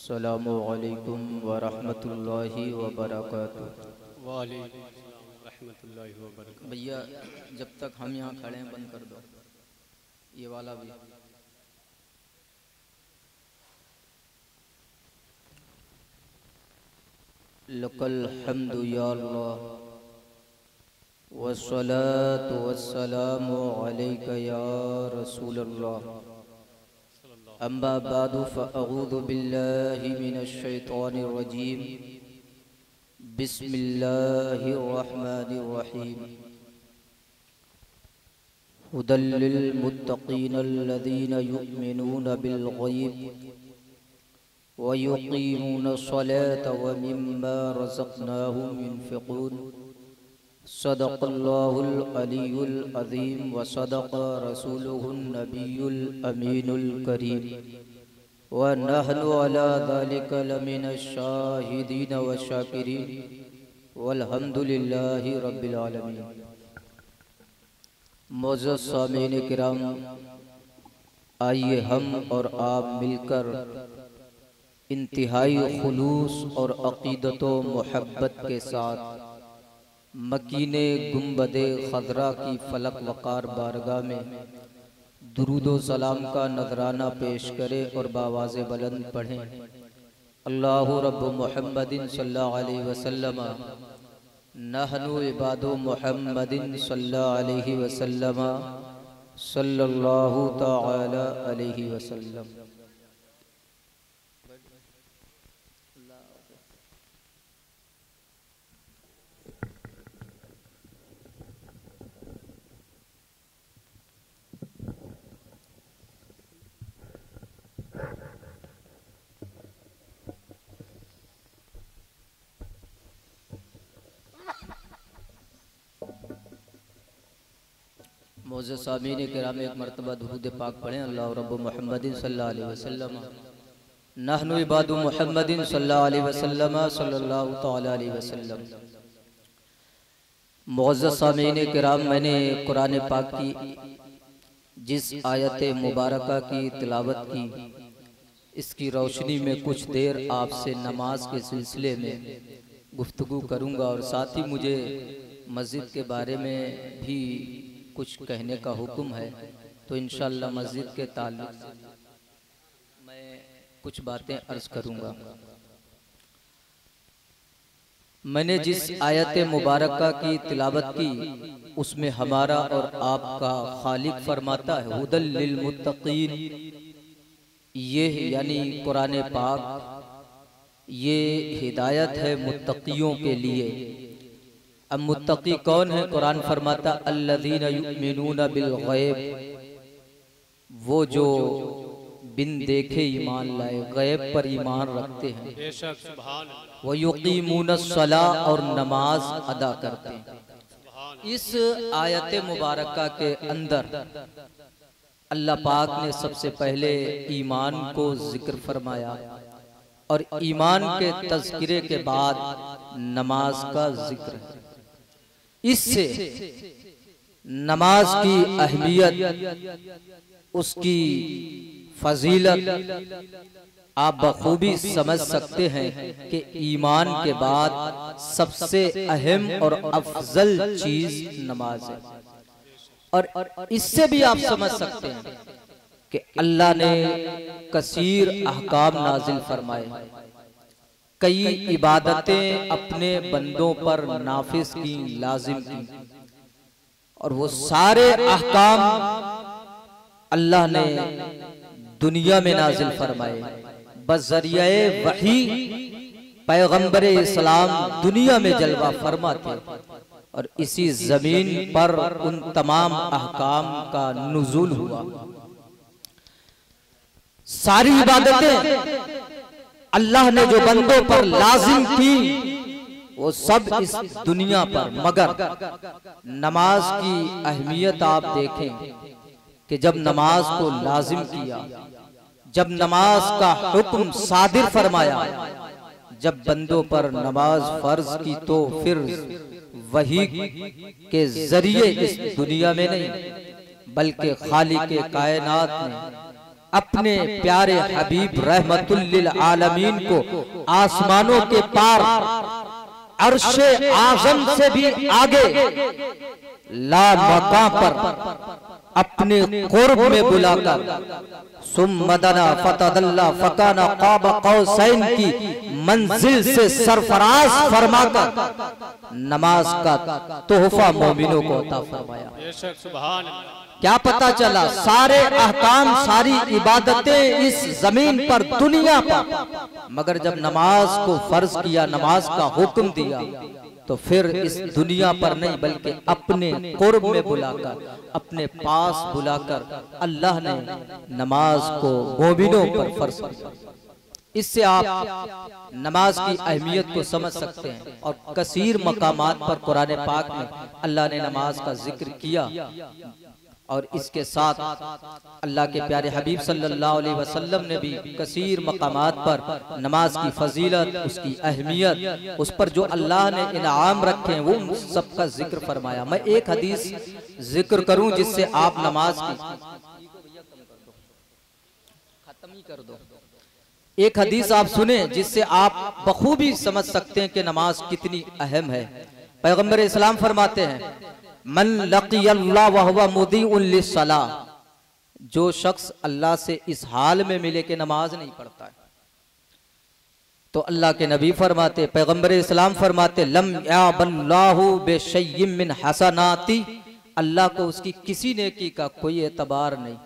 अस्सलामु अलैकुम वरहमतुल्लाहि वबरकातुहू। वालेकुम अस्सलाम रहमतुल्लाहि व बरकातहू। भैया जब तक हम यहाँ खड़े हैं बंद कर दो ये वाला भी। लकल हम्दु या अल्लाह वस्सलातु वस्सलामु अलैका या रसूल अल्लाह। अम्मा बादु फ़अऊज़ु बिल्लाहि मिनश शैतानिर रजीम। बिस्मिल्लाहिर रहमानिर रहीम। हुदल लिल मुत्तक़ीन अल्लज़ीना युमिनूना बिल गैब व युक़ीमूना स्सलाता व मिम्मा रज़क़नाहुम युनफ़िक़ून। सदक़ल्लाहुल अलीयुल अज़ीम व सदक़ रसूलुहुन नबियुल अमीनुल करीम व नहनु अला ज़ालिका लमिनश शाहिदीन व शाकिरीन वल्हम्दुलिल्लाहि रब्बिल आलमीन। मोअज़्ज़ज़ सामीन किराम, आइए हम और आप मिलकर इंतहाई खुलूस और अक़ीदत व मोहब्बत के साथ मकीने गुंबदे खज़रा की फलक वक़ार बारगाह में दुरूद व सलाम का नजराना पेश करें और बावाज़े बुलंद पढ़ें। अल्लाहु रब्बु मुहम्मदिन सल्लल्लाहु अलैहि वसल्लम नहनु इबादु मुहम्मदिन सल्लल्लाहु अलैहि वसल्लम सल्लल्लाहु तआला अलैहि वसल्लम। मोअज़्ज़ज़ सामीन किराम, एक मरतबा दुरूद पाक पढ़ें। अल्लाह रब्बु मुहम्मदिन सल्लल्लाहु अलैहि वसल्लम नहनु इबादु मुहम्मदिन सल्लल्लाहु अलैहि वसल्लम सल्लल्लाहु तआला अलैहि वसल्लम। मोअज़्ज़ज़ सामीन किराम, मैंने कुरान पाक की जिस आयत मुबारका की तिलावत की, इसकी रोशनी में कुछ देर आपसे नमाज के सिलसिले में गुफ्तगू करूँगा और साथ ही मुझे मस्जिद के बारे में भी कुछ कहने का हुक्म है। तो इंशाअल्लाह मस्जिद के ताल्लुक से मैं कुछ बातें अर्ज करूँगा। मैंने जिस आयत मुबारका की तिलावत की उसमें हमारा और आपका खालिक फरमाता है हुदल लिल मुत्तक़ीन। ये यानी कुरान पाक ये हिदायत है मुत्तक़ियों के लिए। अब मुत्तक़ी कौन है? कुरान फरमाता अल्लज़ीना युमिनूना बिल गैब, वो जो बिन देखे ईमान लाए, गैब पर ईमान रखते हैं। बेशक सुभान अल्लाह। वो युक़ीमूनस सला, और नमाज अदा करते हैं। इस आयत मुबारका के अंदर अल्लाह पाक ने सबसे पहले ईमान को जिक्र फरमाया और ईमान के तज़किरे के बाद नमाज का जिक्र है। इससे नमाज की अहमियत, उसकी फजीलत आप बखूबी समझ सकते हैं कि ईमान के बाद सबसे अहम और अफजल चीज नमाज है। और इससे भी आप समझ सकते हैं कि अल्लाह ने कसीर अहकाम नाजिल फरमाए, कई इबादतें अपने बंदों पर नाफिज की, लाजिम की, और वो सारे अहकाम अल्लाह ने दुनिया में नाजिल फरमाए। बज़रिए वही पैगंबरे इस्लाम दुनिया में जलवा फरमाते और इसी जमीन पर उन तमाम अहकाम का नुज़ूल हुआ। सारी इबादतें अल्लाह ने जो बंदों पर लाजिम की वो सब इस दुनिया पर, मगर नमाज की अहमियत आप देखें कि जब नमाज को लाजिम किया, जब नमाज का हुक्म सादिर फरमाया, जब बंदों पर नमाज फर्ज की, तो फिर वही के जरिए इस दुनिया में नहीं बल्कि खालिक कायनात ने अपने प्यारे हबीब रहमतुल लिल आलमीन को आसमानों के पार अर्शे आज़म से भी आगे ला मकां पर अपने कुर्ब में बुलाकर सुम्मदना फतदल्ला फकाना क़ाब क़ौसैन की मंजिल से सरफराज फरमाकर नमाज का तोहफा मोमिनों को अता फरमाया। क्या पता चला, सारे अहकाम सारी इबादतें इस जमीन पर दुनिया पर, मगर जब नमाज को फर्ज किया, नमाज का हुक्म दिया, तो फिर इस दुनिया पर नहीं बल्कि अपने कुर्ब में बुलाकर, अपने पास बुलाकर अल्लाह ने नमाज को मोमिनों पर फर्ज किया। इससे आप नमाज की अहमियत को समझ सकते हैं। और कसीर मकामात पर कुरान पाक में अल्लाह ने नमाज का जिक्र किया, और इसके साथ अल्लाह के प्यारे हबीब सल्लल्लाहु अलैहि वसल्लम ने भी कसीर मकामात पर नमाज की फजीलत, उसकी अहमियत, उस पर जो अल्लाह ने इनाम रखे हैं वो सबका जिक्र फरमाया। मैं एक हदीस जिक्र करूं जिससे आप नमाज की खत्म ही कर दो। एक हदीस आप सुने जिससे आप बखूबी समझ सकते हैं कि नमाज कितनी अहम है। पैगंबर इस्लाम फरमाते हैं, मन लक़ियल्लाह व हुवा मुदीउन लिस्सलाह, जो शख्स अल्लाह से इस हाल में मिले कि नमाज नहीं पढ़ता है, तो अल्लाह के नबी फरमाते, पैगंबर इस्लाम फरमाते, लम याबल्लाहु बिशय्यिन मिन हसनाती, अल्लाह को उसकी किसी नेकी का कोई एतबार नहीं,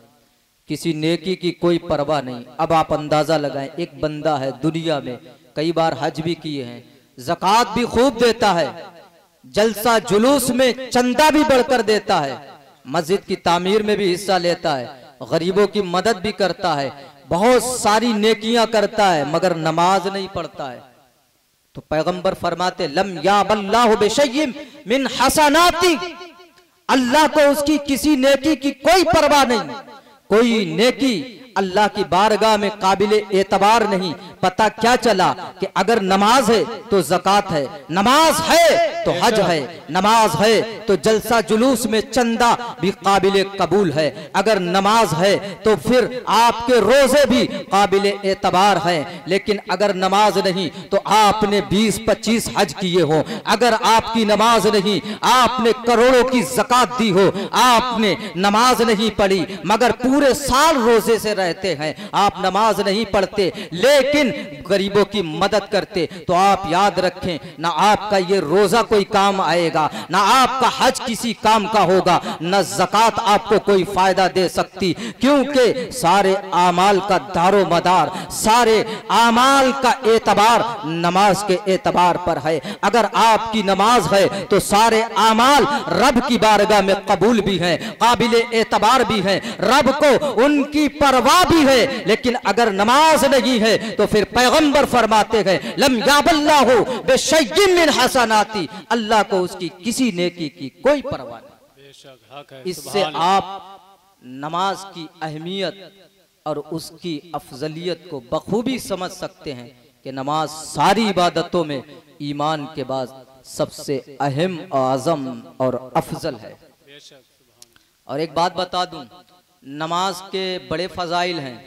किसी नेकी की कोई परवाह नहीं। अब आप अंदाजा लगाएं, एक बंदा है दुनिया में, कई बार हज भी किए हैं, ज़कात भी खूब देता है, जलसा जुलूस में चंदा भी बढ़कर देता है, मस्जिद की तामीर में भी हिस्सा लेता है, गरीबों की मदद भी करता है, बहुत सारी नेकियां करता है, मगर नमाज नहीं पढ़ता है। तो पैगंबर फरमाते, लम याबल्लाहु बिशय्यिन मिन हसनाती, अल्लाह को उसकी किसी नेकी की कोई परवाह नहीं, कोई नेकी अल्लाह की बारगाह में काबिल एतबार नहीं। पता क्या चला कि अगर नमाज है तो ज़कात है, नमाज है तो हज है, नमाज है तो जलसा जुलूस में चंदा भी काबिल कबूल है, अगर नमाज है तो फिर आपके रोजे भी काबिल एतबार हैं। लेकिन अगर नमाज नहीं तो आपने 20-25 हज किए हो, अगर आपकी नमाज नहीं, आपने करोड़ों की ज़कात दी हो, आपने नमाज नहीं पढ़ी मगर पूरे साल रोजे से रहते हैं, आप नमाज नहीं पढ़ते लेकिन गरीबों की मदद करते, तो आप याद रखें, ना आपका ये रोजा कोई काम आएगा, ना आपका हज किसी काम का होगा, ना ज़कात आपको कोई फायदा दे सकती, क्योंकि सारे आमाल का दारो मदार, सारे आमाल का एतबार नमाज के एतबार पर है। अगर आपकी नमाज है तो सारे आमाल रब की बारगाह में कबूल भी हैं, काबिल एतबार भी हैं, रब को उनकी परवाह भी है। लेकिन अगर नमाज नहीं है तो फिर पैगंबर फरमाते हैं, लम याबल्लाहु बिशय्यिन मिन हसनाती, अल्लाह को उसकी किसी नेकी की कोई परवाह नहीं। इससे आप नमाज की अहमियत और उसकी अफजलियत को बखूबी समझ सकते हैं कि नमाज सारी इबादतों में ईमान के बाद सबसे अहम, आज़म और अफजल है। और एक बात बता दूं, नमाज के बड़े फजाइल हैं।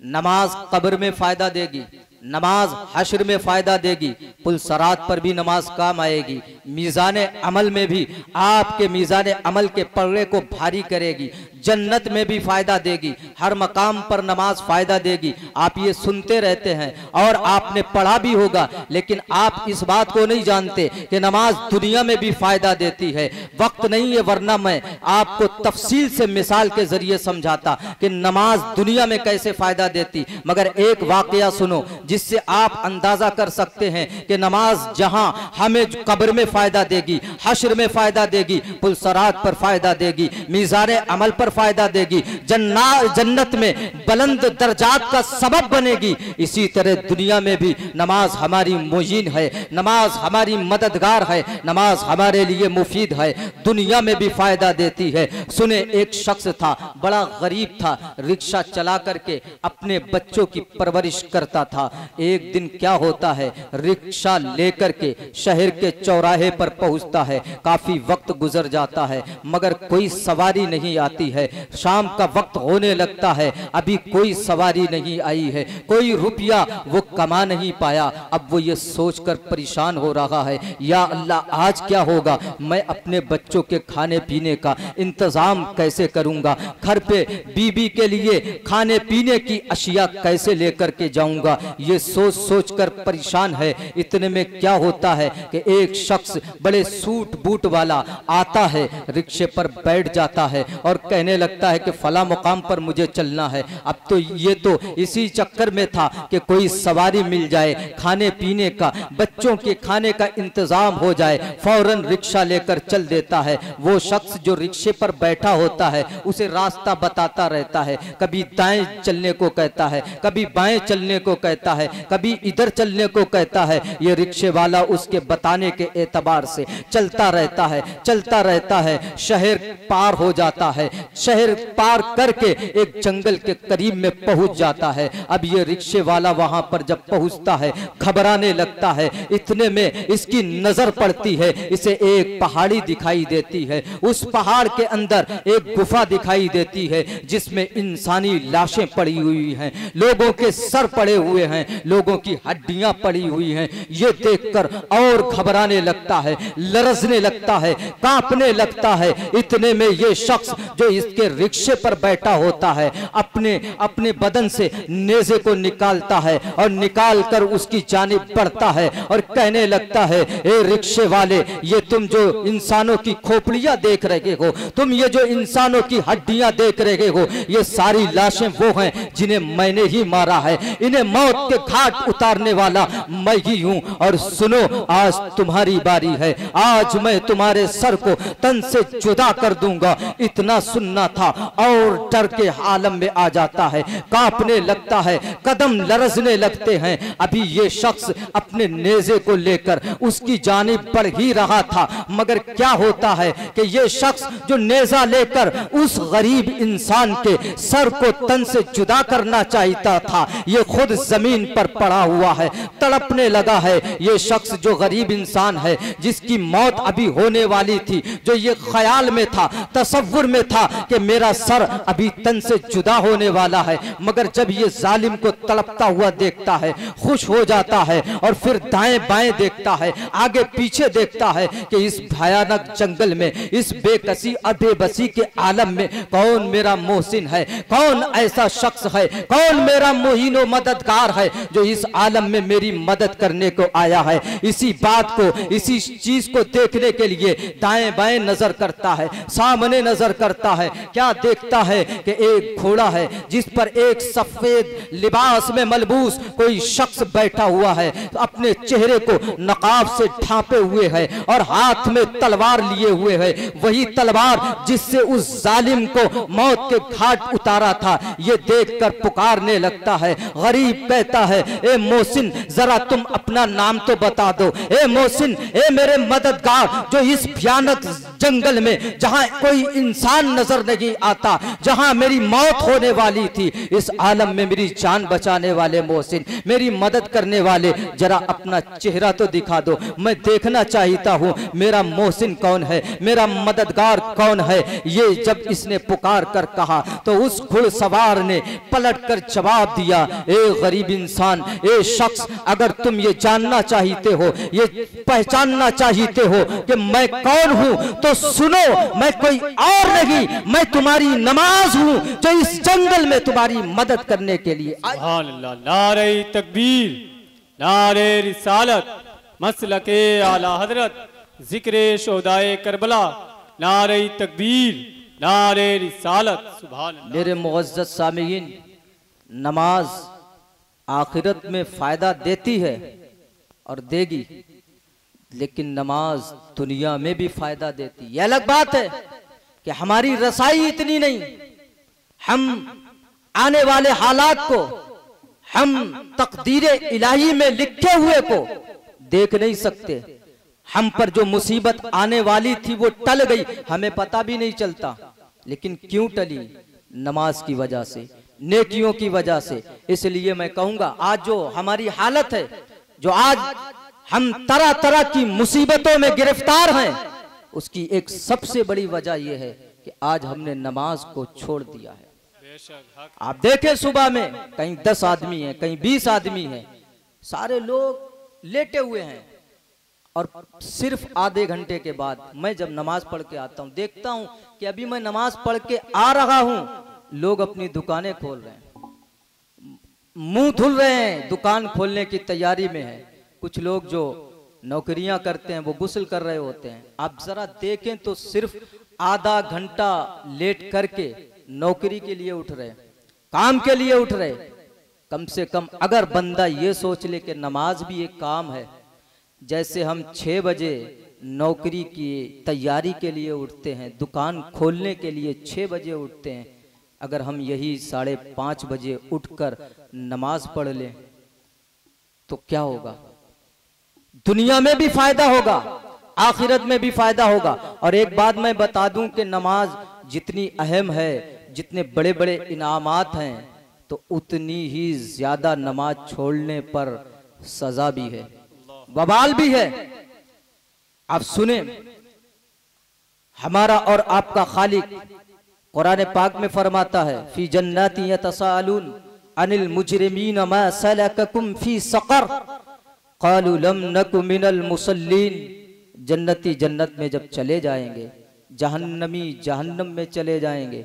नमाज कब्र में फायदा देगी, नमाज हश्र में फायदा देगी, पुल सरात पर भी नमाज काम आएगी, मीज़ान अमल में भी आपके मीज़ान अमल के पल्ले को भारी करेगी, जन्नत में भी फायदा देगी, हर मकाम पर नमाज फायदा देगी। आप ये सुनते रहते हैं और आपने पढ़ा भी होगा, लेकिन आप इस बात को नहीं जानते कि नमाज दुनिया में भी फायदा देती है। वक्त नहीं है, वरना मैं आपको तफसील से मिसाल के जरिए समझाता कि नमाज दुनिया में कैसे फायदा देती। मगर एक वाकया सुनो जिससे आप अंदाजा कर सकते हैं कि नमाज जहां हमें कब्र में फायदा देगी, हश्र में फायदा देगी, पुल सरात पर फायदा देगी, मीज़ान अमल पर फायदा देगी, जन्नत में बुलंद दर्जात का सबब बनेगी, इसी तरह दुनिया में भी नमाज हमारी मुईन है, नमाज हमारी मददगार है, नमाज हमारे लिए मुफीद है, दुनिया में भी फायदा देती है। सुने, एक शख्स था, बड़ा गरीब था, रिक्शा चला करके अपने बच्चों की परवरिश करता था। एक दिन क्या होता है, रिक्शा लेकर के शहर के चौराहे पर पहुंचता है, काफी वक्त गुजर जाता है मगर कोई सवारी नहीं आती है। है, शाम का वक्त होने लगता है, अभी कोई सवारी नहीं आई है, कोई रुपया वो कमा नहीं पाया। अब वो ये सोचकर परेशान हो रहा है, या अल्लाह आज क्या होगा, मैं अपने बच्चों के खाने पीने का इंतजाम कैसे करूंगा, घर पे बीबी के लिए खाने पीने की अशिया कैसे लेकर के जाऊंगा, ये सोच सोचकर परेशान है। इतने में क्या होता है कि एक शख्स बड़े सूट बूट वाला आता है, रिक्शे पर बैठ जाता है और कहने लगता है कि फला मुकाम पर मुझे चलना है। अब तो ये तो इसी चक्कर में था कि कोई सवारी मिल जाए, खाने पीने का, बच्चों के खाने का इंतजाम हो जाए, फौरन रिक्शा लेकर चल देता है। वो शख्स जो रिक्शे पर बैठा होता है उसे रास्ता बताता रहता है, कभी दाएं चलने को कहता है, कभी बाएं चलने को कहता है, कभी इधर चलने को कहता है। ये रिक्शे वाला उसके बताने के एतबार से चलता रहता है, चलता रहता है, शहर पार हो जाता है, शहर पार करके एक जंगल के करीब में पहुंच जाता है। अब ये रिक्शे वाला वहां पर जब पहुंचता है घबराने लगता है। इतने में इसकी नजर पड़ती है, इसे एक पहाड़ी दिखाई देती है। उस पहाड़ के अंदर एक गुफा दिखाई देती है जिसमें इंसानी लाशें पड़ी हुई हैं, लोगों के सर पड़े हुए हैं, लोगों की हड्डियां पड़ी हुई हैं। ये देखकर और घबराने लगता है, लरजने लगता है, कांपने लगता है। इतने में ये शख्स जो इसके रिक्शे पर बैठा होता है अपने अपने बदन से नेज़े को निकालता है और निकाल कर उसकी जानिब बढ़ता है और कहने लगता है, ए रिक्शे वाले, ये तुम जो इंसानों की खोपड़ियां देख रहे हो, तुम ये जो इंसानों की हड्डियां देख रहे हो, ये सारी लाशें वो हैं जिन्हें मैंने ही मारा है, इन्हें मौत के घाट उतारने वाला मैं ही हूं। और सुनो, आज तुम्हारी बारी है, आज मैं तुम्हारे सर को तन से जुदा कर दूंगा। इतना सुनना था और डर के आलम में आ जाता है, कांपने लगता है, कदम लरजने लगते हैं। अभी ये शख्स अपने नेज़े को लेकर उसकी जानिब बढ़ ही रहा था, मगर क्या होता है कि ये शख्स जो नेज़ा लेकर उस गरीब इंसान के सर को तन से जुदा करना चाहता था, ये खुद जमीन पर पड़ा हुआ है, तड़पने लगा है। ये शख्स जो गरीब इंसान है, जिसकी मौत अभी होने वाली थी, जो ये ख्याल में था, तसव्वुर में था कि मेरा सर अभी तन से जुदा होने वाला है, मगर जब ये जालिम को तड़पता हुआ देखता है खुश हो जाता है और फिर दाएं बाएं देखता है, आगे पीछे देखता है कि इस भयानक जंगल में, इस बेकसी और बेबसी के आलम में कौन मेरा मोहसिन है, कौन ऐसा शख्स है, कौन मेरा मोहिनो मददगार है जो इस आलम में मेरी मदद करने को आया है। इसी बात को, इसी चीज को देखने के लिए दाएं बाएं नजर करता है, सामने नजर करता है। क्या देखता है कि एक घोड़ा है जिस पर एक सफेद लिबास में मलबूस कोई शख्स बैठा हुआ है, अपने चेहरे को नकाब से ढांपे हुए है और हाथ में तलवार लिए हुए है, वही तलवार जिससे उस जालिम को मौत के घाट उतारा था। ये देखकर पुकारने लगता है। गरीब कहता है, ए मोहसिन, जरा तुम अपना नाम तो बता दो। ए मोहसिन, ए मेरे मददगार, जो इस भयानक जंगल में जहां कोई इंसान नजर नहीं आता, जहां मेरी मौत होने वाली थी, इस आलम में मेरी जान बचाने वाले मोहसिन, मेरी मदद करने वाले, जरा अपना चेहरा तो दिखा दो, मैं देखना चाहता हूं मेरा मोहसिन कौन है, मेरा मददगार कौन है। ये जब इसने पुकार कर कहा तो उस घुड़सवार ने पलट कर जवाब दिया, ए गरीब इंसान, ए शख्स, अगर तुम ये जानना चाहते हो, ये पहचानना चाहते हो कि मैं कौन हूं, तो सुनो, मैं कोई और नहीं, मैं तुम्हारी नमाज हूं जो इस जंगल में तुम्हारी मदद करने के लिए आई। सुभान अल्लाह, नारे तकबीर, नारे रिसालत, मसलके आला हजरत, जिक्रे शोदाए करबला, नारे तकबीर, नारे रिसालत। सुभान अल्लाह। मेरे मुअज़्ज़ज़ सामीईन, नमाज आखिरत में फायदा देती है और देगी, लेकिन नमाज दुनिया में भी फायदा देती है। यह अलग बात है कि हमारी रसाई इतनी नहीं, हम आने वाले हालात को, हम तकदीरे इलाही में लिखे हुए को देख नहीं सकते। हम पर जो मुसीबत आने वाली थी वो टल गई, हमें पता भी नहीं चलता। लेकिन क्यों टली? नमाज की वजह से, नेकियों की वजह से। इसलिए मैं कहूंगा, आज जो हमारी हालत है, जो आज हम तरह तरह की मुसीबतों में गिरफ्तार हैं, उसकी एक सबसे बड़ी वजह यह है कि आज हमने नमाज को छोड़ दिया है। बेशक हक आप देखें सुबह में कहीं 10 आदमी हैं, कहीं 20 आदमी हैं, सारे लोग लेटे हुए हैं, और सिर्फ आधे घंटे के बाद मैं जब नमाज पढ़ के आता हूं, देखता हूं कि अभी मैं नमाज पढ़ के आ रहा हूं, लोग अपनी दुकानें खोल रहे हैं, मुंह धुल रहे हैं, दुकान खोलने की तैयारी में है। कुछ लोग जो नौकरियां करते हैं वो गुस्ल कर रहे होते हैं। आप जरा देखें तो सिर्फ आधा घंटा लेट करके नौकरी के लिए उठ रहे, काम के लिए उठ रहे। कम से कम अगर बंदा ये सोच ले कि नमाज भी एक काम है, जैसे हम 6 बजे नौकरी की तैयारी के लिए उठते हैं, दुकान खोलने के लिए 6 बजे उठते हैं, अगर हम यही 5:30 बजे उठकर नमाज पढ़ लें तो क्या होगा? दुनिया में भी फायदा होगा, आखिरत में भी फायदा होगा। और एक बात मैं बता दूं कि नमाज जितनी अहम है, जितने बड़े बड़े इनामात हैं, तो उतनी ही ज्यादा नमाज छोड़ने पर सजा भी है, वबाल भी है। आप सुने, हमारा और आपका खालिक कुरान पाक में फरमाता है, फी जन्नाति यतसाअलून अनिल मुजरिमीन मा सलककुम फी सकर क़ालू लम नकु मिनल मुसल्लीन। जन्नती जन्नत में जब चले जाएंगे, जहन्नमी जहन्नम में चले जाएंगे,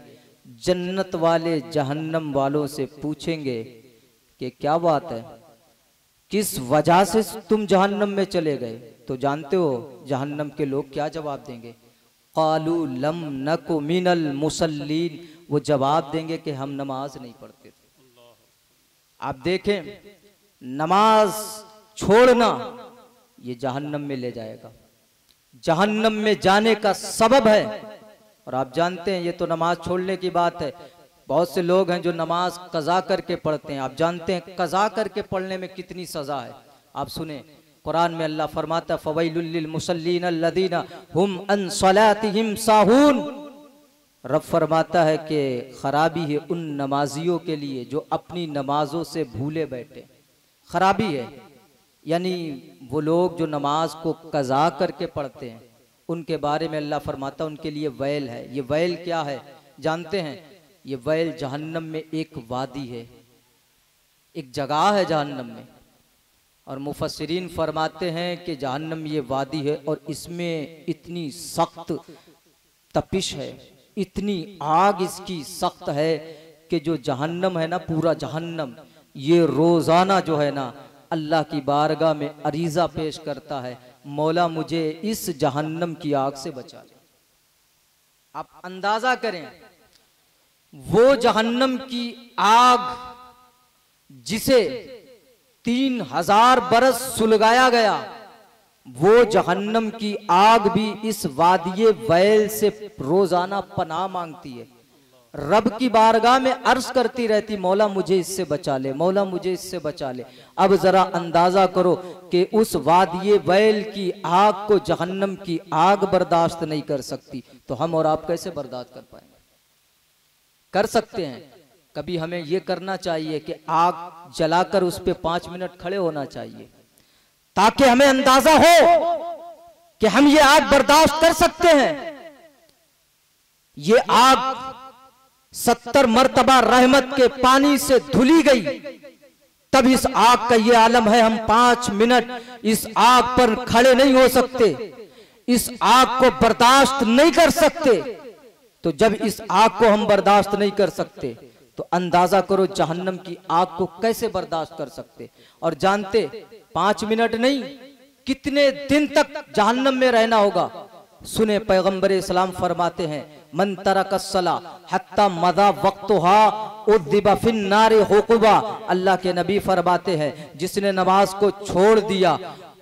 जन्नत वाले जहन्नम वालों से पूछेंगे कि क्या बात है, किस वजह से तुम जहन्नम में चले गए? तो जानते हो जहन्नम के लोग क्या जवाब देंगे? क़ालू लम नकु मिनल मुसल्लीन। वो जवाब देंगे कि हम नमाज नहीं पढ़ते थे। आप देखें, नमाज छोड़ना ये जहन्नम में ले जाएगा, जहन्नम में जाने का सबब है। और आप जानते हैं ये तो नमाज छोड़ने की बात है, बहुत से लोग हैं जो नमाज कज़ा करके पढ़ते हैं। आप जानते हैं कज़ा करके पढ़ने में कितनी सजा है। आप सुने, कुरान में अल्लाह फरमाता है, फ़वैलुल लिल मुसल्लीन अल्लज़ीना हुम अन सलातिहिम साहून। रब फरमाता है कि खराबी है उन नमाजियों के लिए जो अपनी नमाजों से भूले बैठे। खराबी है यानी वो लोग जो नमाज को कज़ा करके पढ़ते हैं, उनके बारे में अल्लाह फरमाता है उनके लिए वैल है। ये वैल क्या है जानते हैं? ये वैल जहन्नम में एक वादी है, एक जगह है जहन्नम में। और मुफस्सिरीन फरमाते हैं कि जहन्नम ये वादी है और इसमें इतनी सख्त तपिश है, इतनी आग इसकी सख्त है कि जो जहन्नम है ना, पूरा जहन्नम ये रोजाना जो है ना अल्लाह की बारगाह में अरीजा पेश करता है, मौला मुझे इस जहन्नम की आग से बचा ले। आप अंदाजा करें, वो जहन्नम की आग जिसे 3000 बरस सुलगाया गया, वो जहन्नम की आग भी इस वादिये वैल से रोजाना पनाह मांगती है, रब की बारगाह में अर्ज करती रहती, मौला मुझे इससे बचा ले, मौला मुझे इससे बचा ले। अब जरा अंदाजा करो कि उस वादिये वैल की आग को जहन्नम की आग बर्दाश्त नहीं कर सकती, तो हम और आप कैसे बर्दाश्त कर पाएंगे? कर सकते हैं। कभी हमें यह करना चाहिए कि आग जलाकर उस पे 5 मिनट खड़े होना चाहिए, ताकि हमें अंदाजा हो कि हम ये आग बर्दाश्त कर सकते हैं। ये आग 70 मर्तबा रहमत के पानी से धुली गई, तब इस आग का ये आलम है। हम 5 मिनट इस आग पर खड़े नहीं हो सकते, इस आग को बर्दाश्त नहीं कर सकते। तो जब इस आग को हम बर्दाश्त नहीं कर सकते, तो अंदाजा करो जहन्नम की आग को कैसे बर्दाश्त कर सकते। और जानते 5 मिनट नहीं, कितने दिन तक जहन्नम में रहना होगा। सुने, पैगंबर इस्लाम फरमाते हैं, मन तरकस्सला हत्ता मदा वक्तुहा उद्दिबा फिन नारे हुकुबा। अल्लाह के नबी फरमाते हैं, जिसने नमाज को छोड़ दिया,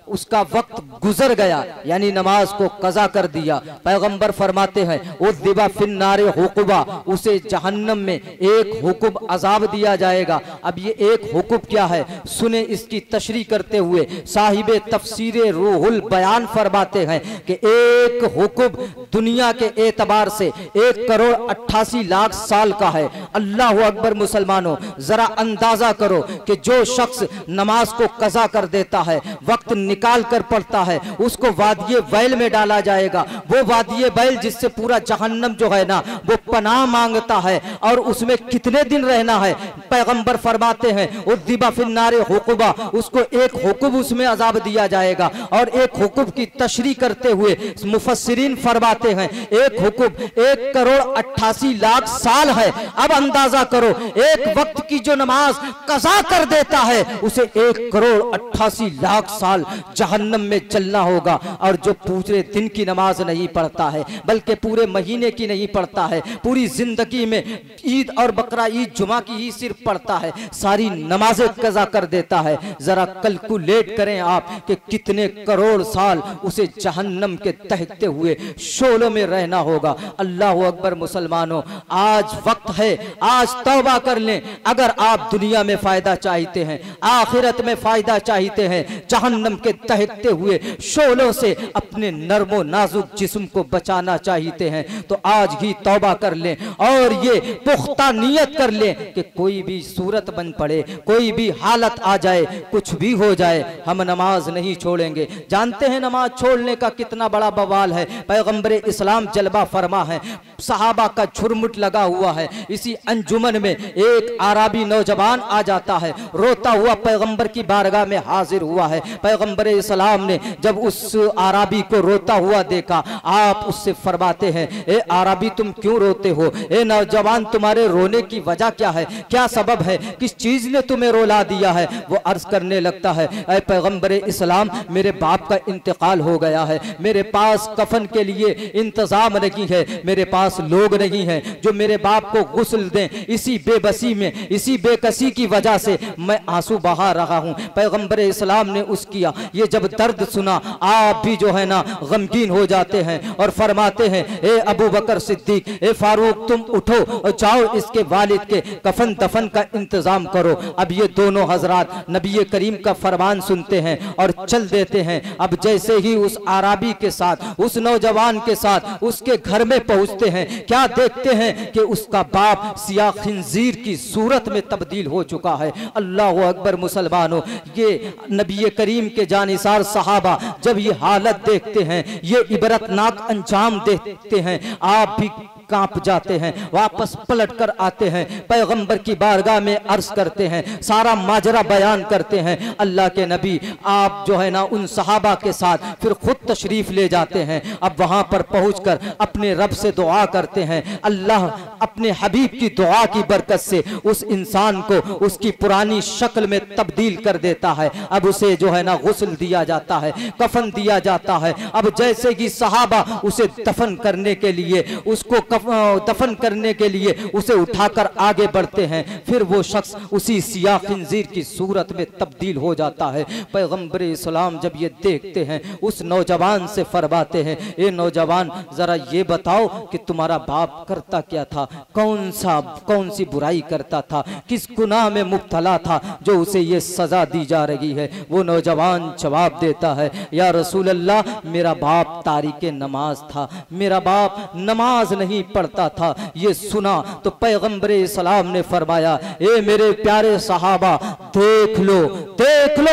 उसका वक्त गुजर गया, यानी नमाज को कज़ा कर दिया। पैगंबर फरमाते हैं, उद्दिबा फिन नारे हुकुबा, उसे जहन्नम में एक हुकुब अजाब दिया जाएगा। अब ये एक हुकुब क्या है? सुने, इसकी तशरीह करते हुए साहिबे तफसीरे रूहुल बयान फरमाते हैं कि एक हुकुब दुनिया के एतबार से 1,88,00,000 साल का है। अल्लाह अकबर। मुसलमानों, जरा अंदाजा करो कि जो शख्स नमाज को कज़ा कर देता है, वक्त निकाल कर पड़ता है उसको वादिये वैल में डाला जाएगा। वो वादिये वैल जिससे पूरा जहन्नम जो है ना वो पनाह मांगता है, और उसमें कितने दिन रहना है। पैगंबर फरमाते हैं उद्दिबा फिन्नारे हुकुबा, उसको एक हुकुब उसमें अजाब दिया जाएगा। और एक हुकुब की तशरीह करते हुए मुफस्सिरीन फरमाते हैं एक हुकुब 1,88,00,000 साल है। अब अंदाजा करो एक वक्त की जो नमाज कज़ा कर देता है उसे 1,88,00,000 साल जहन्नम में चलना होगा। और जो पूरे दिन की नमाज नहीं पढ़ता है बल्कि पूरे महीने की नहीं पढ़ता है, पूरी जिंदगी में ईद और बकरा ईद जुमा की ही सिर्फ पढ़ता है, सारी नमाजें कज़ा कर देता है। जरा कैलकुलेट करें आप कि कितने करोड़ साल उसे जहन्नम के तहकते हुए शोलों में रहना होगा। अल्लाह अकबर मुसलमानों, आज वक्त है, आज तौबा कर लें। अगर आप दुनिया में फायदा चाहते हैं, आखिरत में फायदा चाहते हैं, जहन्नम के तहकते हुए शोलों से अपने नर्मो नाजुक जिस्म को बचाना चाहते हैं तो आज ही तौबा कर लें और ये पुख्ता नियत कर लें कि कोई भी सूरत बन पड़े, कोई भी हालत आ जाए, कुछ भी हो जाए, हम नमाज नहीं छोड़ेंगे। जानते हैं नमाज छोड़ने का कितना बड़ा बवाल है। पैगंबरे इस्लाम जलवा फरमा है, सहाबा का झुरमुट लगा हुआ है। इसी अंजुमन में एक आराबी नौजवान आ जाता है, रोता हुआ पैगंबर की बारगाह में हाजिर हुआ है। पैगंबर इस्लाम ने जब उस आराबी को रोता हुआ देखा, आप उससे फरमाते हैं ए आराबी तुम क्यों रोते हो, ए नौजवान तुम्हारे रोने की वजह क्या है, क्या सबब है, किस चीज ने तुम्हें रोला दिया है। वो अर्ज करने लगता है ए पैगंबर इस्लाम मेरे बाप का इंतकाल हो गया है, मेरे पास कफन के लिए इंतजाम नहीं है, मेरे पास लोग नहीं है जो मेरे बाप को गुस्ल दें। इसी बेबसी में, इसी बेकसी की वजह से मैं आंसू बहा रहा हूं। पैगंबर इस्लाम ने उसकी ये जब दर्द सुना आप भी जो है ना गमगीन हो जाते हैं और फरमाते हैं ए अबू बकर सिद्दीक, ए फारूक तुम उठो और जाओ इसके वालिद के कफन दफन का इंतजाम करो। अब ये दोनों हजरात नबी करीम का फरमान सुनते हैं और चल देते हैं। अब जैसे ही उस आराबी के साथ, उस नौजवान के साथ उसके घर में पहुंचते हैं, क्या देखते हैं कि उसका बाप सिया खिंजीर की सूरत में तब्दील हो चुका है। अल्लाह अकबर मुसलमानों, ये नबी करीम के जानिसार सहाबा जब ये हालत देखते हैं, ये इबरतनाक अंजाम देखते हैं, आप भी कांप जाते हैं, वापस पलट कर आते हैं, पैगंबर की बारगाह में अर्ज करते हैं, सारा माजरा बयान करते हैं। अल्लाह के नबी आप जो है ना उन सहाबा के साथ फिर खुद तशरीफ ले जाते हैं। अब वहां पर पहुंचकर अपने रब से दुआ करते हैं। अल्लाह अपने हबीब की दुआ की बरकत से उस इंसान को उसकी पुरानी शक्ल में तब्दील कर देता है। अब उसे जो है ना गुस्ल दिया जाता है, कफन दिया जाता है। अब जैसे कि सहाबा उसे दफन करने के लिए, उसको दफन करने के लिए उसे उठाकर आगे बढ़ते हैं, फिर वो शख्स उसी सिया खिंजीर की सूरत में तब्दील हो जाता है। पैगंबर इस्लाम जब ये देखते हैं उस नौजवान से फरमाते हैं ए नौजवान जरा ये बताओ कि तुम्हारा बाप करता क्या था, कौन सी बुराई करता था, किस गुनाह में मुब्तला था जो उसे ये सजा दी जा रही है। वो नौजवान जवाब देता है या रसूल अल्लाह मेरा बाप तारीके नमाज था, मेरा बाप नमाज नहीं पढ़ता था। ये सुना तो पैगंबर इस्लाम ने फरमाया ए मेरे प्यारे सहाबा देख लो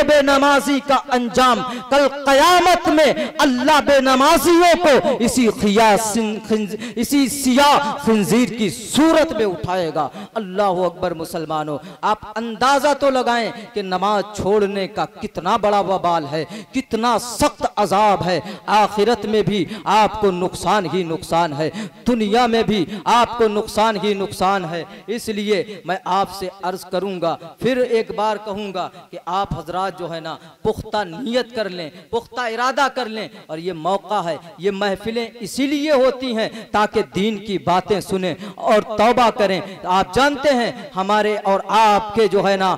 बेनमाजी का अंजाम, कल कयामत में अल्लाह बेनमाजियों को इसी सिया खिंजीर की सूरत में उठाएगा। अल्लाह अकबर मुसलमानों, आप अंदाजा तो लगाएं कि नमाज छोड़ने का कितना बड़ा वबाल है, कितना सख्त अजाब है। आखिरत में भी आपको नुकसान ही नुकसान है, दुनिया में भी आपको नुकसान ही नुकसान है। इसलिए मैं आपसे अर्ज करूंगा, फिर एक बार कहूंगा कि आप हजरात जो है ना पुख्ता नियत कर लें, पुख्ता इरादा कर लें। और ये मौका है, ये महफिलें इसीलिए होती हैं ताकि दीन की बातें सुने और तौबा करें। आप जानते हैं हमारे और आपके जो है ना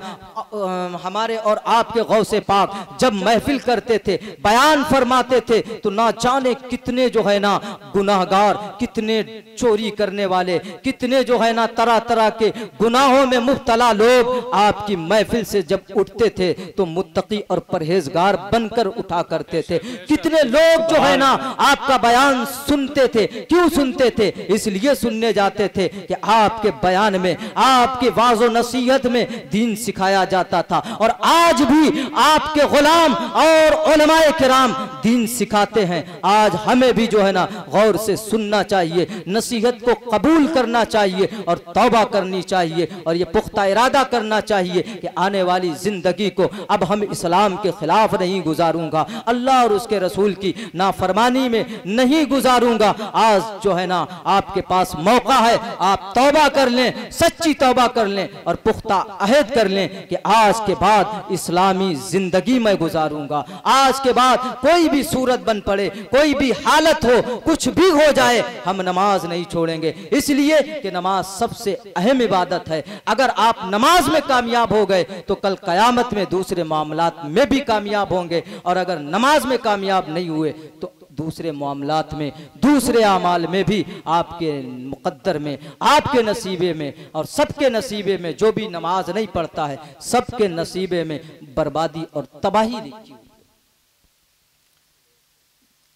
हमारे और आपके गौसे पाक जब महफिल करते थे, बयान फरमाते थे, तो ना जाने कितने जो है ना गुनाहगार, कितने चोरी करने वाले, कितने जो है ना तरह तरह के गुनाहों में मुब्तला लोग आपकी महफिल से जब उठते थे तो मुत्तकी और परहेजगार बनकर उठा करते थे। कितने लोग जो है ना आपका बयान सुनते थे, क्यों सुनते थे? इसलिए सुनने जाते थे कि आपके बयान में, आपके वाज़ो नसीहत में दीन सिखाया जाता था। और आज भी आपके गुलाम और उलमाए किराम दीन सिखाते हैं। आज हमें भी जो है ना गौर से सुनना चाहिए, नसीहत को कबूल करना चाहिए और तौबा करनी चाहिए और ये पुख्ता इरादा करना चाहिए कि आने वाली जिंदगी को अब हम इस्लाम के खिलाफ नहीं गुजारूंगा, अल्लाह और उसके रसूल की नाफरमानी में नहीं गुजारूंगा। आज जो है ना आपके पास मौका है, आप तौबा कर लें, सच्ची तौबा कर लें और पुख्ता अहद कर लें कि आज के बाद इस्लामी जिंदगी में गुजारूंगा। आज के बाद कोई भी सूरत बन पड़े, कोई भी हालत हो, कुछ भी हो जाए, हम नमाज नहीं छोड़ेंगे, इसलिए कि नमाज सबसे अहम इबादत है। अगर आप नमाज में कामयाब हो गए तो कल कयामत में दूसरे मामलात में भी कामयाब होंगे, और अगर नमाज में कामयाब नहीं हुए तो दूसरे मामलात में, दूसरे आमाल में भी आपके मुकद्दर में, आपके नसीबे में और सबके नसीबे में, जो भी नमाज नहीं पढ़ता है सबके नसीबे में बर्बादी और तबाही लिखी हुई।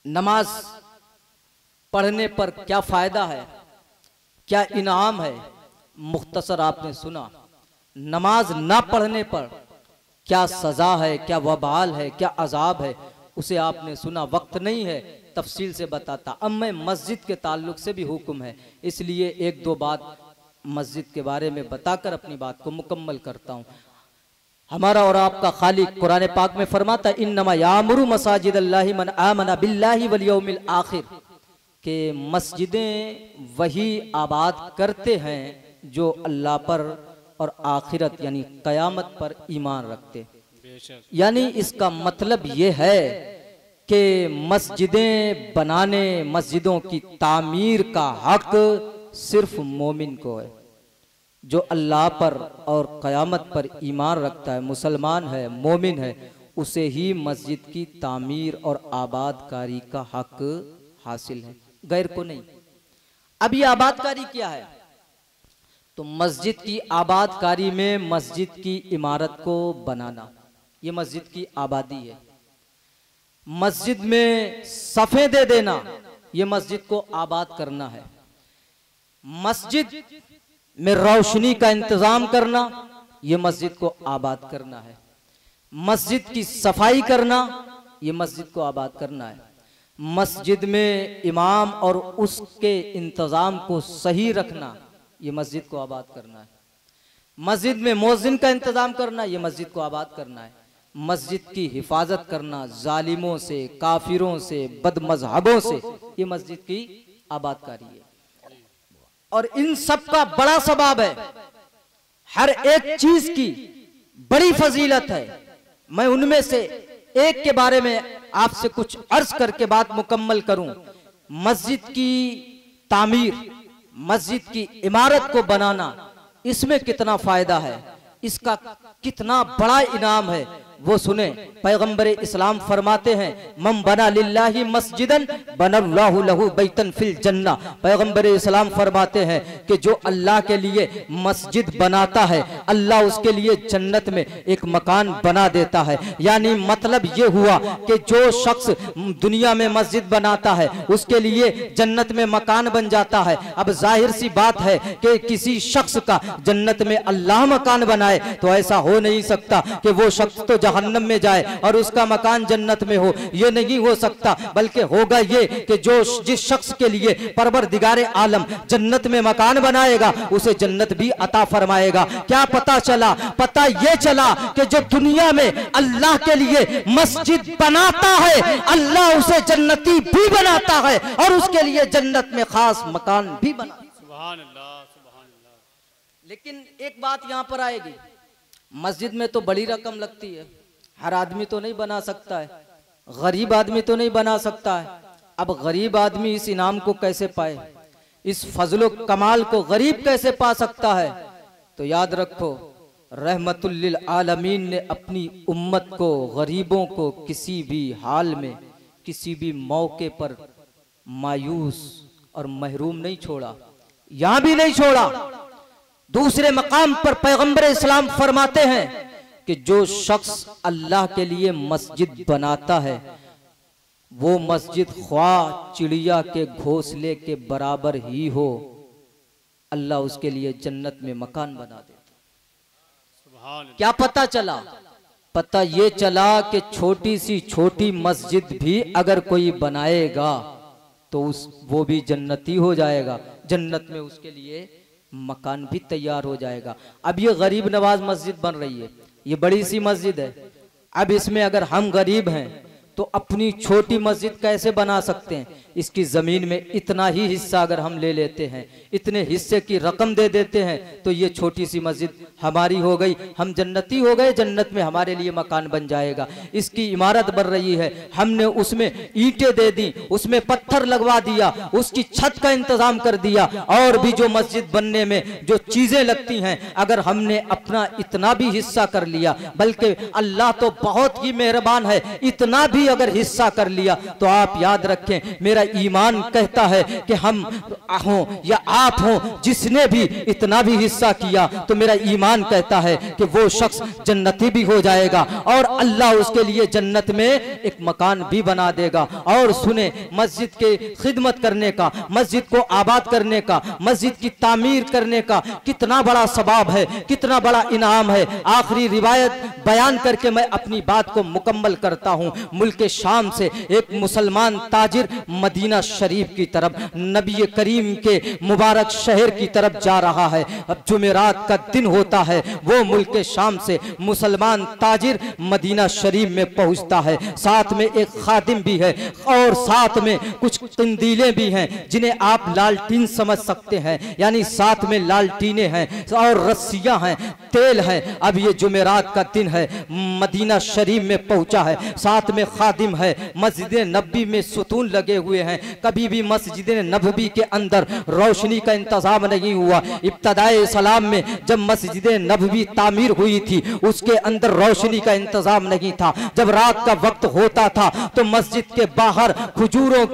नमाज पढ़ने पर क्या फायदा है, क्या इनाम है, मुख्तसर आपने सुना। नमाज ना पढ़ने पर क्या सजा है, क्या वबाल है, क्या अजाब है, उसे आपने सुना। वक्त नहीं है तफसील से बताता। अब मैं मस्जिद के ताल्लुक से भी हुक्म है, इसलिए एक दो बात मस्जिद के बारे में बताकर अपनी बात को मुकम्मल करता हूँ। हमारा और आपका खालिक कुरान पाक में फरमाता, इन्नमा यामुरु मसाजिदल्लाहि मन आमना बिल्लाहि वल यौमिल आखिर, के मस्जिदें वही आबाद करते हैं जो अल्लाह पर और आखिरत यानी कयामत पर ईमान रखते। यानी इसका मतलब ये है कि मस्जिदें बनाने, मस्जिदों की तामीर का हक सिर्फ मोमिन को है। जो अल्लाह पर और क़यामत पर ईमान रखता है, मुसलमान है, मोमिन है, उसे ही मस्जिद की तामीर और आबादकारी का हक हासिल है, गैर को नहीं। अब ये आबादकारी क्या है? तो मस्जिद की आबादकारी में मस्जिद की इमारत को बनाना, ये मस्जिद की आबादी है। मस्जिद में सफ़े दे देना, ये मस्जिद को आबाद करना है। मस्जिद में रोशनी का इंतजाम करना, ये मस्जिद को आबाद करना है। मस्जिद की सफाई करना, ये मस्जिद को आबाद करना है। मस्जिद में इमाम और उसके इंतजाम को सही रखना, ये मस्जिद को आबाद करना है। मस्जिद में मुअज्जिन का इंतजाम करना, ये मस्जिद को आबाद करना है। मस्जिद की हिफाजत करना जालिमों से, काफिरों से, बदमजहबों से, ये मस्जिद की आबादकारी है। और इन सब का बड़ा सबाब है, हर एक चीज की बड़ी फजीलत है। मैं उनमें से एक के बारे में आपसे कुछ अर्ज करके बात मुकम्मल करूं। मस्जिद की तामीर, मस्जिद की इमारत को बनाना, इसमें कितना फायदा है, इसका कितना बड़ा इनाम है, वो सुने। पैगंबर इस्लाम फरमाते हैं, मम बना लिल्लाहि मस्जिदन बनल्लाहु लहु बैतन फिल जन्ना। पैगंबर इस्लाम फरमाते हैं कि जो अल्लाह के लिए मस्जिद बनाता है, अल्लाह उसके लिए जन्नत में एक मकान बना देता है। यानी मतलब ये हुआ कि जो शख्स दुनिया में मस्जिद बनाता है उसके लिए जन्नत में मकान बन जाता है। अब जाहिर सी बात है कि किसी शख्स का जन्नत में अल्लाह मकान बनाए तो ऐसा हो नहीं सकता कि वो शख्स तो जहन्नम में जाए और उसका मकान जन्नत में हो, ये नहीं हो सकता। बल्कि होगा ये कि जो जिस शख्स के लिए परवरदिगारे आलम जन्नत में मकान बनाएगा उसे जन्नत भी अता फरमाएगा। क्या पता चला? पता ये चला कि जो दुनिया में अल्लाह के लिए मस्जिद बनाता है, अल्लाह उसे जन्नती भी बनाता है और उसके लिए जन्नत में खास मकान भी बनाता है। सुभान अल्लाह, सुभान अल्लाह। लेकिन एक बात यहां पर आएगी, मस्जिद में तो बड़ी रकम लगती है, हर आदमी तो नहीं बना सकता है, गरीब आदमी तो नहीं बना सकता है। अब गरीब आदमी इस इनाम को कैसे पाए, इस फजलो कमाल को गरीब कैसे पा सकता है? तो याद रखो, रहमतुल लिल आलमीन ने अपनी उम्मत को, गरीबों को किसी भी हाल में, किसी भी मौके पर मायूस और महरूम नहीं छोड़ा, यहां भी नहीं छोड़ा। दूसरे मकाम पर पैगंबर इस्लाम फरमाते हैं कि जो शख्स अल्लाह के लिए मस्जिद बनाता है वो मस्जिद ख्वाह चिड़िया के घोंसले के बराबर ही हो, अल्लाह उसके लिए जन्नत में मकान बना देता। क्या पता चला? पता ये चला कि छोटी सी छोटी मस्जिद भी अगर कोई बनाएगा तो वो भी जन्नती हो जाएगा, जन्नत में उसके लिए मकान भी तैयार हो जाएगा। अब ये गरीब नवाज मस्जिद बन रही है, ये बड़ी सी मस्जिद है। अब इसमें अगर हम गरीब हैं तो अपनी छोटी मस्जिद कैसे बना सकते हैं? इसकी जमीन में इतना ही हिस्सा अगर हम ले लेते हैं, इतने हिस्से की रकम दे देते हैं, तो ये छोटी सी मस्जिद हमारी हो गई, हम जन्नती हो गए, जन्नत में हमारे लिए मकान बन जाएगा। इसकी इमारत बन रही है, हमने उसमें ईंटें दे दी, उसमें पत्थर लगवा दिया, उसकी छत का इंतजाम कर दिया, और भी जो मस्जिद बनने में जो चीजें लगती हैं, अगर हमने अपना इतना भी हिस्सा कर लिया, बल्कि अल्लाह तो बहुत ही मेहरबान है, इतना भी अगर हिस्सा कर लिया, तो आप याद रखें, मेरा ईमान कहता है कि हम हों या आप हों, जिसने भी इतना भी हिस्सा किया, तो मेरा ईमान कहता है कि वो शख्स जन्नती भी हो जाएगा और अल्लाह उसके लिए जन्नत में एक मकान भी बना देगा। और सुने, मस्जिद के खिदमत करने का, मस्जिद को आबाद करने का, मस्जिद की तामीर करने का कितना बड़ा सवाब है, कितना बड़ा इनाम है। आखिरी रिवायत बयान करके मैं अपनी बात को मुकम्मल करता हूं। मुल्क शाम से एक मुसलमान ताजिर मदीना शरीफ की तरफ, नबी करीम के मुबारक शहर की तरफ जा रहा है। अब जुमेरात का दिन होता है, वो मुल्क शाम से मुसलमान ताजिर मदीना शरीफ में पहुंचता है। साथ में एक खादिम भी है और साथ में कुछ कंदीलें भी हैं, जिन्हें आप लालटीन समझ सकते हैं, यानी साथ में लालटीनें हैं और रस्सियां हैं, तेल है। अब ये जुमेरात का दिन है, मदीना शरीफ में पहुंचा है, साथ में खादिम है। मस्जिद नबी में सुतून लगे हुए हैं। कभी भी मस्जिद नबवी के अंदर रोशनी का इंतजाम नहीं हुआ। इब्तदाए सलाम में जब मस्जिद नबवी तामीर हुई थी, उसके अंदर रोशनी का इंतजाम नहीं था। जब रात का वक्त होता था तो मस्जिद के बाहर खजूरों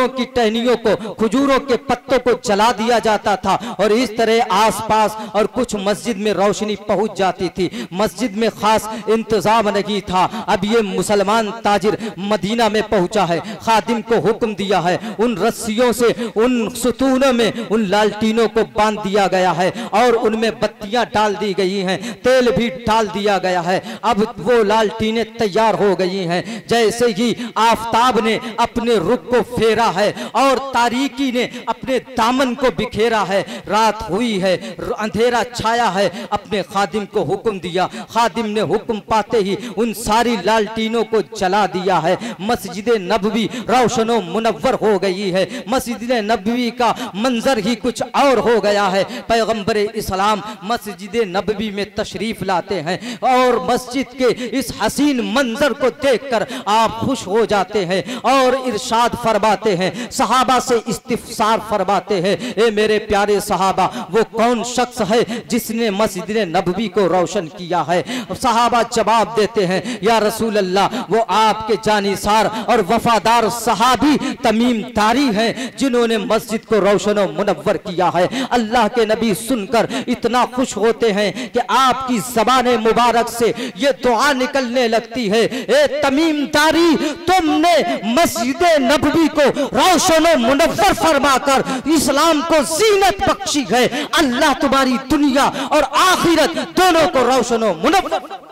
की टहनियों को, खजूरों के पत्तों को जला दिया जाता था और इस तरह आसपास और कुछ मस्जिद में रोशनी पहुंच जाती थी। मस्जिद में खास इंतजाम नहीं था। अब ये मुसलमान ताजिर मदीना में पहुंचा है, खादिम को हुक्म दिया है, उन रस्सियों से उन सुतूनों में उन लालटीनों को बांध दिया गया है और उनमें बत्तियां डाल दी गई हैं, तेल भी डाल दिया गया है। अब वो लालटीनें तैयार हो गई हैं। जैसे ही आफताब ने अपने रुख को फेरा है और तारीकी ने अपने दामन को बिखेरा है, रात हुई है, अंधेरा छाया है, अपने खादिम को हुक्म दिया। खादिम ने हुक्म पाते ही उन सारी लालटीनों को जला दिया है। मस्जिद नबवी रोशनो मुनव्वर हो गई है। मस्जिद नबवी का मंजर ही कुछ और हो गया है। पैगंबर इस्लाम मस्जिद नबवी में तशरीफ लाते हैं और मस्जिद के इस हसीन मंजर को देखकर आप खुश हो जाते हैं और इरशाद फरमाते हैं, सहाबा से इस्तिफसार फरमाते हैं, ए मेरे प्यारे सहाबा, वो कौन शख्स है जिसने मस्जिद नबवी को रोशन किया है? सहाबा जवाब देते हैं, या रसूल अल्लाह, वो आपके जानिसार और वफादार सहाबी तमीम दारी हैं, जिन्होंने मस्जिद को रोशन और मुनव्वर किया है। अल्लाह के नबी सुनकर इतना खुश होते हैं कि आपकी ज़बान मुबारक से ये दुआ निकलने लगती है, ए तमीम दारी, तुमने मस्जिद नबवी को रोशन और मुनव्वर फरमाकर इस्लाम को जीनत बख्शी है। अल्लाह तुम्हारी दुनिया और आखिरत दोनों को रोशन और मुनव्वर।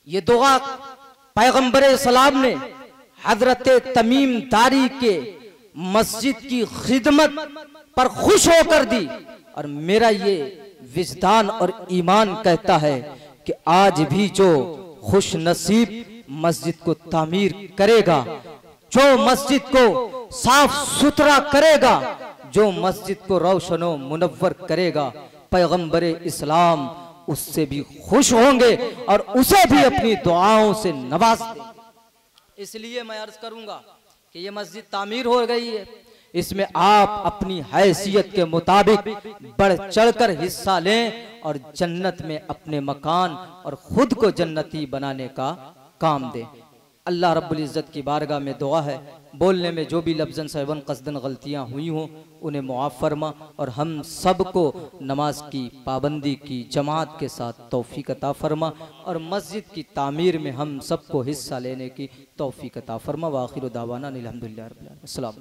ये दुआ पैगंबर सलाम ने हजरत तमीम दारी के मस्जिद की खिदमत पर खुश होकर दी। और मेरा ये विजदान और ईमान कहता है कि आज भी जो खुश नसीब मस्जिद को तामीर करेगा, जो मस्जिद को साफ सुथरा करेगा, जो मस्जिद को रोशनो मुनव्वर करेगा, पैगंबर इस्लाम उससे भी खुश होंगे और उसे भी अपनी दुआओं से नवाज देंगे। इसलिए मैं अर्ज करूंगा कि ये मस्जिद तामीर हो गई है, इसमें आप अपनी हैसियत के मुताबिक बढ़ चढ़कर हिस्सा लें और जन्नत में अपने मकान और खुद को जन्नती बनाने का काम दें। अल्लाह रब्बुल इज़्ज़त की बारगाह में दुआ है, बोलने में जो भी लफ्ज़न सहवन क़स्दन गलतियाँ हुई हों उन्हें मुआफ़ फरमा और हम सब को नमाज की पाबंदी की जमात के साथ तौफ़ीक़ अता फरमा और मस्जिद की तामीर में हम सबको हिस्सा लेने की तौफ़ीक़ अता फरमा। व आखिर दावाना अनिल हम्दुलिल्लाहि रब्बिल आलमीन। अस्सलाम।